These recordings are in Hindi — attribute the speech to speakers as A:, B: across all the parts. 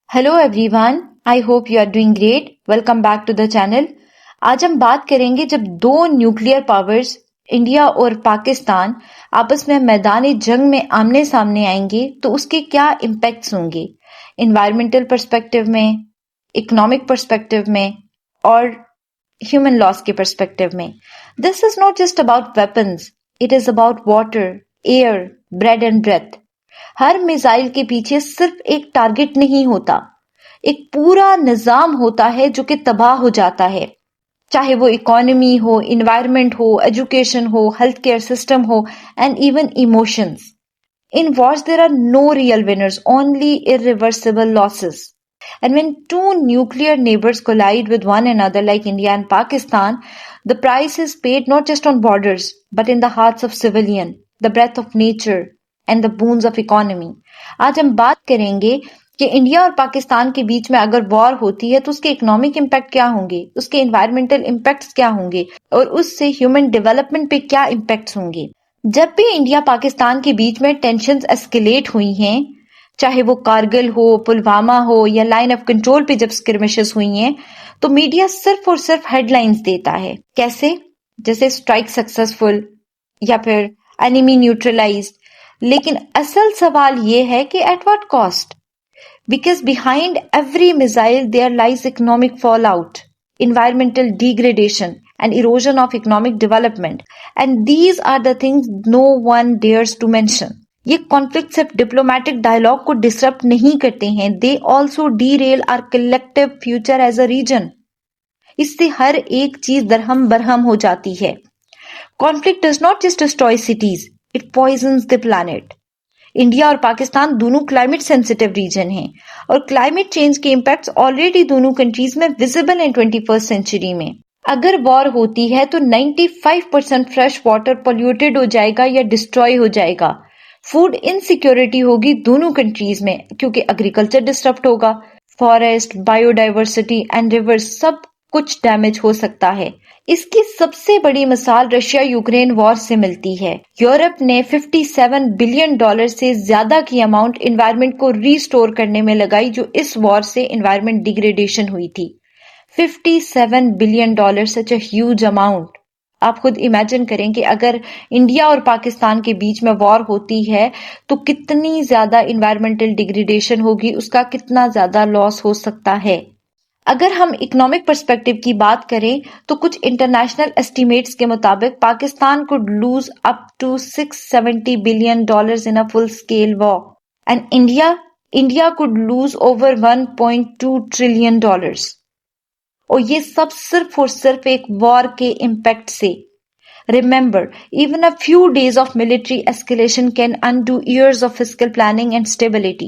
A: Hello everyone, I hope you are doing great. Welcome back to the channel. आज हम बात करेंगे जब दो न्यूक्लियर पावर्स इंडिया और पाकिस्तान आपस में मैदानी जंग में आमने सामने आएंगे तो उसके क्या इम्पैक्ट्स होंगे इन्वायरमेंटल पर्सपेक्टिव में, इकोनॉमिक पर्सपेक्टिव में और ह्यूमन लॉस के पर्सपेक्टिव में। This is not just about weapons, it is about water, air, bread and breath. हर मिसाइल के पीछे सिर्फ एक टारगेट नहीं होता, एक पूरा निजाम होता है जो कि तबाह हो जाता है। चाहे वो इकोनॉमी हो, इन्वायरमेंट हो, एजुकेशन हो, हेल्थ केयर सिस्टम हो and even emotions. In wars, there are no real winners, only irreversible losses. And when two nuclear neighbors collide with one another, like India and Pakistan, the price is paid not just on borders, but in the hearts of civilians, the breath of nature, and the boons of economy. आज हम बात करेंगे कि इंडिया और पाकिस्तान के बीच में अगर वॉर होती है तो उसके इकोनॉमिक इम्पैक्ट क्या होंगे, उसके इन्वायरमेंटल इम्पैक्ट्स क्या होंगे और उससे ह्यूमन डेवलपमेंट पे क्या इम्पैक्ट्स होंगे। जब भी इंडिया पाकिस्तान के बीच में टेंशन्स एस्केलेट हुई हैं, चाहे वो कारगिल हो, पुलवामा हो या लाइन ऑफ कंट्रोल पे जब स्किर्मिशेस हुई हैं, तो मीडिया सिर्फ और सिर्फ हेडलाइंस देता है। कैसे? जैसे स्ट्राइक सक्सेसफुल या फिर एनिमी न्यूट्रलाइज्ड। लेकिन असल सवाल ये है कि at what cost? Because behind every missile there lies economic fall out, environmental degradation and erosion of economic development, and these are the things no one dares to mention. ये कॉन्फ्लिक्ट सिर्फ डिप्लोमेटिक डायलॉग को डिसरप्ट नहीं करते हैं, they also derail our collective future as a region. इससे हर एक चीज दरहम बरहम हो जाती है। Conflict does not just destroy cities, it poisons the planet. India और पाकिस्तान दोनों क्लाइमेट सेंसिटिव रीजन हैं और क्लाइमेट चेंज के इम्पैक्ट्स ऑलरेडी दोनों कंट्रीज में विजिबल हैं 21st सेंचुरी में। अगर वॉर होती है तो 95% फ्रेश वाटर पोल्यूटेड हो जाएगा या डिस्ट्रॉय हो जाएगा। फूड इनसिक्योरिटी होगी दोनों कंट्रीज में क्योंकि एग्रीकल्चर डिस्टर्ब होगा। फॉरेस्ट, बायोडाइवर्सिटी एंड रिवर्स सब कुछ डैमेज हो सकता है। इसकी सबसे बड़ी मिसाल रशिया यूक्रेन वॉर से मिलती है। यूरोप ने $57 बिलियन से ज्यादा की अमाउंट इन्वायरमेंट को रीस्टोर करने में लगाई जो इस वॉर से इन्वायरमेंट डिग्रेडेशन हुई थी। $57 billion, such a huge amount. आप खुद इमेजिन करें कि अगर इंडिया और पाकिस्तान के बीच में वॉर होती है तो कितनी ज्यादा इन्वायरमेंटल डिग्रेडेशन होगी, उसका कितना ज्यादा लॉस हो सकता है। अगर हम इकोनॉमिक पर्सपेक्टिव की बात करें तो कुछ इंटरनेशनल एस्टिमेट्स के मुताबिक Pakistan could lose up to $670 billion in a full scale war and India could lose over $1.2 trillion. और ये सब सिर्फ और सिर्फ एक वॉर के इम्पैक्ट से। Remember, even a few days of military escalation can undo years of fiscal planning and stability.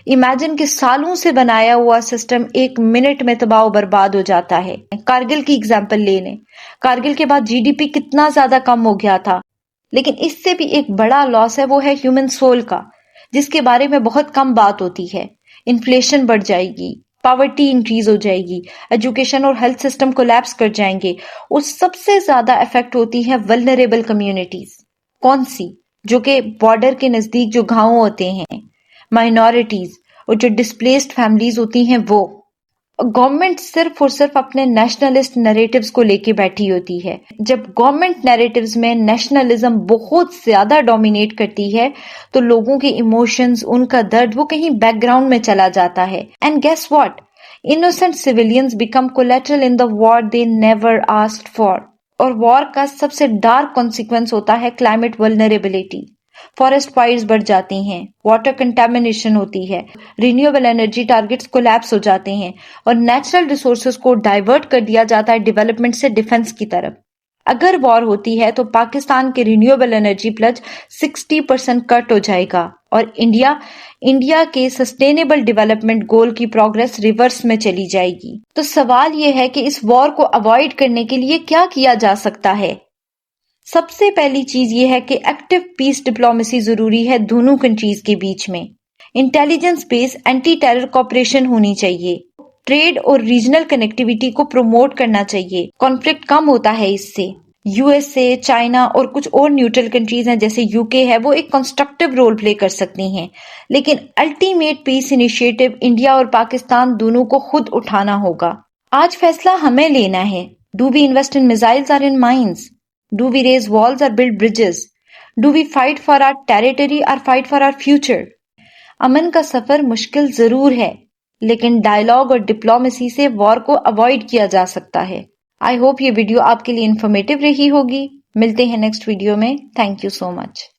A: Imagine कि सालों से बनाया हुआ सिस्टम एक मिनट में तबाह बर्बाद हो जाता है। कारगिल की एग्जाम्पल ले लें। कारगिल के बाद जीडीपी कितना ज्यादा कम हो गया था, लेकिन इससे भी एक बड़ा लॉस है, वो है ह्यूमन सोल का, जिसके बारे में बहुत कम बात होती है। इन्फ्लेशन बढ़ जाएगी, पॉवर्टी इंक्रीज हो जाएगी, एजुकेशन और हेल्थ सिस्टम कोलैप्स कर जाएंगे और सबसे ज्यादा इफेक्ट होती है वल्नरेबल कम्युनिटीज। कौन सी? जो कि बॉर्डर के नजदीक जो गांव होते हैं, माइनॉरिटीज और जो डिस्प्लेस्ड फैमिलीज होती हैं वो। गवर्नमेंट सिर्फ और सिर्फ अपने नेशनलिस्ट नैरेटिव्स को लेके बैठी होती है। जब गवर्नमेंट नैरेटिव्स में नेशनलिज्म बहुत ज्यादा डोमिनेट करती है तो लोगों के इमोशंस, उनका दर्द वो कहीं बैकग्राउंड में चला जाता है। And guess what? Innocent civilians become collateral in the war they never asked for. और वॉर का सबसे डार्क कॉन्सिक्वेंस होता है क्लाइमेट वल्नरेबिलिटी। फॉरेस्ट फायर्स बढ़ जाती हैं, वाटर कंटेमिनेशन होती है, रिन्यूएबल एनर्जी टारगेट्स कोलैप्स हो जाते हैं और नेचुरल रिसोर्सेज को डाइवर्ट कर दिया जाता है डेवलपमेंट से डिफेंस की तरफ। अगर वॉर होती है तो पाकिस्तान के रिन्यूएबल एनर्जी प्लज 60% कट हो जाएगा और इंडिया के सस्टेनेबल डेवलपमेंट गोल की प्रोग्रेस रिवर्स में चली जाएगी। तो सवाल यह है कि इस वॉर को अवॉइड करने के लिए क्या किया जा सकता है। सबसे पहली चीज ये है कि एक्टिव पीस डिप्लोमेसी जरूरी है दोनों कंट्रीज के बीच में। Intelligence based anti terror cooperation होनी चाहिए। ट्रेड और रीजनल कनेक्टिविटी को प्रमोट करना चाहिए। कॉन्फ्लिक्ट कम होता है इससे। यूएसए, चाइना और कुछ और न्यूट्रल कंट्रीज हैं जैसे यूके है, वो एक कंस्ट्रक्टिव रोल प्ले कर सकती हैं, लेकिन अल्टीमेट पीस इनिशिएटिव इंडिया और पाकिस्तान दोनों को खुद उठाना होगा। आज फैसला हमें लेना है। Do we invest in missiles और in mines? Do we raise walls और build bridges? Do we fight for our territory और फाइट फॉर आवर फ्यूचर? अमन का सफर मुश्किल जरूर है, लेकिन डायलॉग और डिप्लोमेसी से वॉर को अवॉइड किया जा सकता है। आई होप ये वीडियो आपके लिए इंफॉर्मेटिव रही होगी। मिलते हैं नेक्स्ट वीडियो में। Thank you so much.